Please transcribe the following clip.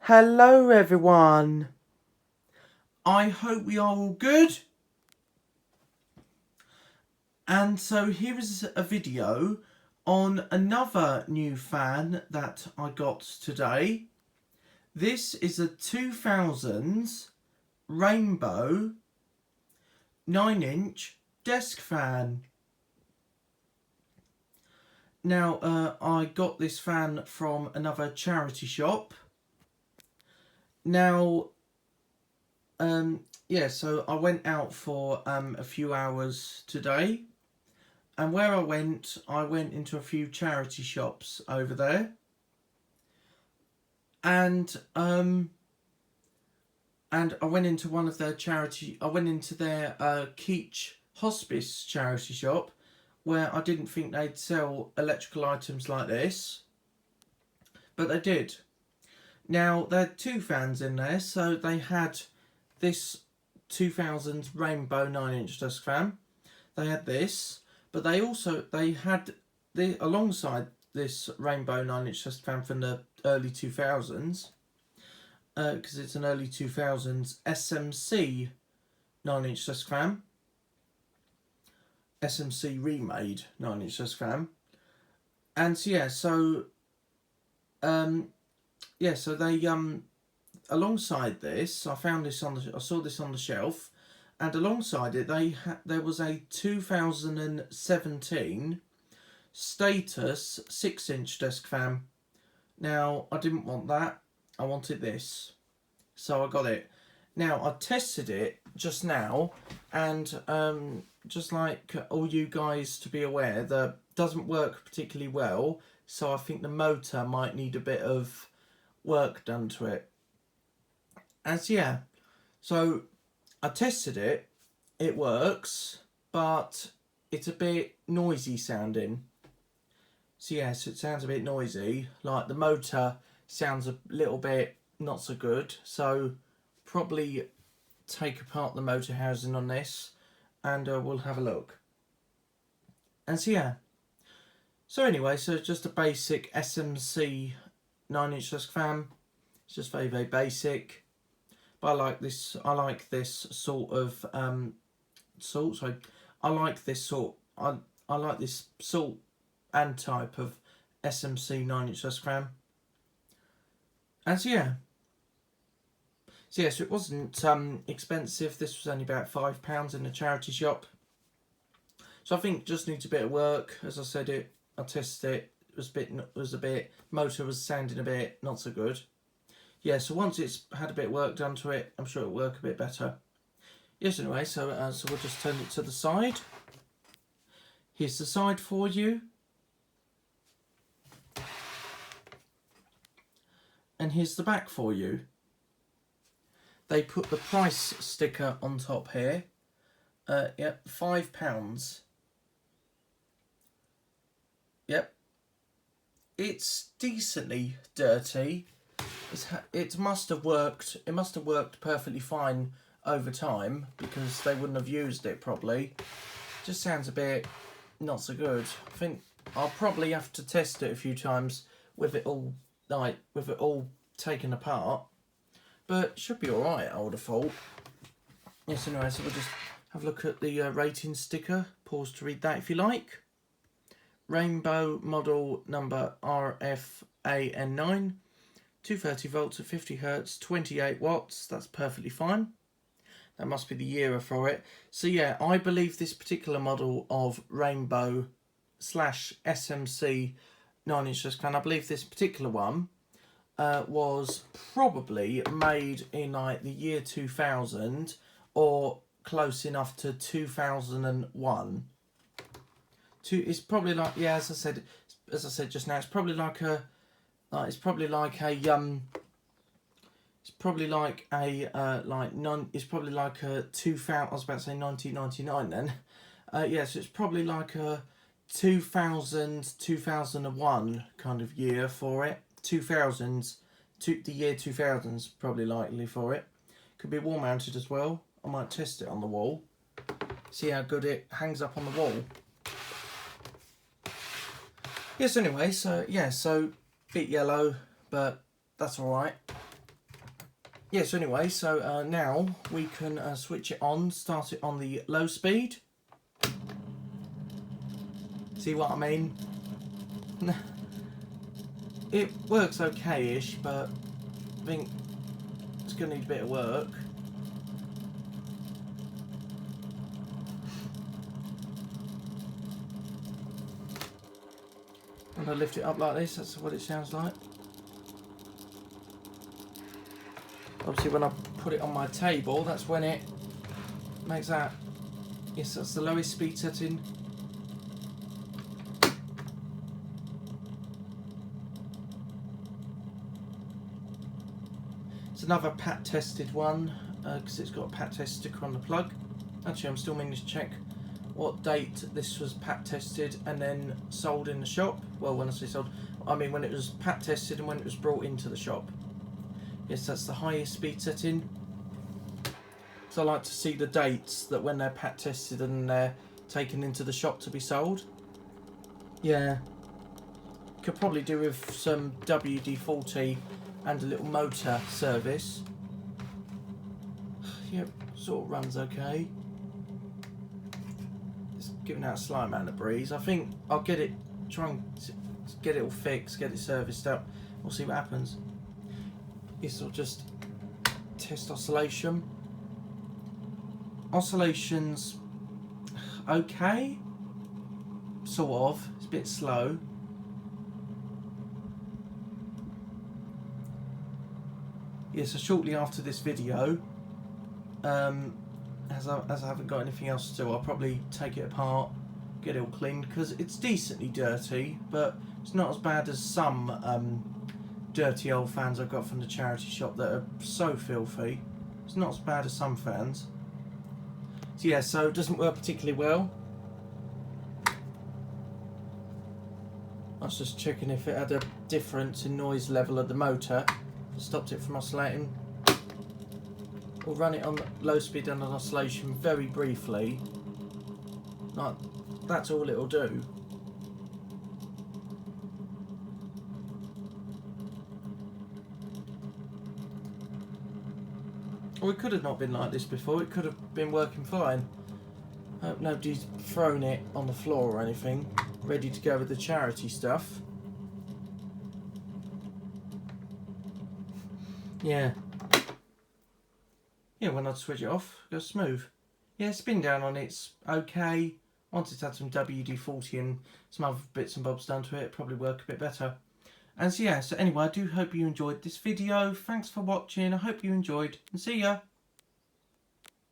Hello everyone. I hope we are all good. And so here is a video on another new fan that I got today. This is a 2000s rainbow 9-inch desk fan. Now I got this fan from another charity shop. Now so I went out for a few hours today, and where I went into a few charity shops over there, and I went into one of their I went into their Keach Hospice charity shop, where I didn't think they'd sell electrical items like this, but they did. Now, there had two fans in there, so they had this 2000s rainbow 9-inch desk fan. They had this, but they had alongside this rainbow 9-inch desk fan from the early 2000s, because it's an early 2000s SMC 9-inch desk fan. SMC remade 9-inch desk fan. And so they alongside this, I saw this on the shelf, and alongside it there was a 2017 Status 6-inch desk fan. Now I didn't want that, I wanted this, so I got it. Now I tested it just now, and just like all you guys to be aware, that doesn't work particularly well, so I think the motor might need a bit of work done to it. So I tested it, it works, but it's a bit noisy sounding. So it sounds a bit noisy, like the motor sounds a little bit not so good, so probably take apart the motor housing on this, and we'll have a look. And so anyway, so just a basic SMC 9-inch desk fan. It's just very, very basic, but I like this sort of I like this sort and type of SMC 9-inch desk fan. And so it wasn't expensive. This was only about £5 in a charity shop. So I think just needs a bit of work. As I said, I tested it. Motor was sounding a bit not so good. So once it's had a bit of work done to it, I'm sure it'll work a bit better. Anyway, so we'll just turn it to the side. Here's the side for you. And here's the back for you. They put the price sticker on top here. Yep, £5. Yep. It's decently dirty. It must have worked perfectly fine over time, because they wouldn't have used it properly. Just sounds a bit not so good. I think I'll probably have to test it a few times with it all taken apart, but should be alright, I would have thought. Anyway, so we'll just have a look at the rating sticker. Pause to read that if you like. Rainbow model number RFAN9, 230 volts at 50 hertz, 28 watts. That's perfectly fine. That must be the year for it. So I believe this particular model of Rainbow / SMC 9-inch desk fan, I believe this particular one was probably made in like the year 2000 or close enough to 2001. It's probably like, as I said just now, it's probably like a 1999 then. So it's probably like a 2001 kind of year for it. The year 2000's probably likely for it. Could be wall mounted as well. I might test it on the wall, see how good it hangs up on the wall. Anyway, so bit yellow, but that's alright. yeah, so anyway, so now we can switch it on, start it on the low speed. See what I mean? It works okay-ish, but I think it's going to need a bit of work. When I lift it up like this, that's what it sounds like. Obviously when I put it on my table, that's when it makes that. Yes, that's the lowest speed setting. It's another PAT tested one, because it's got a PAT test sticker on the plug. Actually, I'm still meaning to check what date this was PAT tested and then sold in the shop. Well, when I say sold, I mean when it was PAT tested and when it was brought into the shop. Yes, that's the highest speed setting. So I like to see the dates that when they're PAT tested and they're taken into the shop to be sold. Yeah. Could probably do with some WD-40 and a little motor service. Yep, sort of runs okay. It's giving out a slight amount of breeze. I think I'll get it, try and get it all fixed, get it serviced up. We'll see what happens. This will just test oscillation. Oscillation's okay, sort of. It's a bit slow. Yeah, so shortly after this video, as I haven't got anything else to do, I'll probably take it apart, get it all cleaned, because it's decently dirty, but it's not as bad as some dirty old fans I've got from the charity shop that are so filthy. It's not as bad as some fans. So yeah, so it doesn't work particularly well. I was just checking if it had a difference in noise level of the motor. Stopped it from oscillating. We'll run it on low speed and on oscillation very briefly. Like, that's all it'll do. Or it could have not been like this before. It could have been working fine. I hope nobody's thrown it on the floor or anything, ready to go with the charity stuff. Yeah. Yeah, when I'd switch it off, it goes smooth. Yeah, spin down on it's okay. Once it's had some WD-40 and some other bits and bobs done to it, it'll probably work a bit better. And so yeah, so anyway, I do hope you enjoyed this video. Thanks for watching. I hope you enjoyed, and see ya.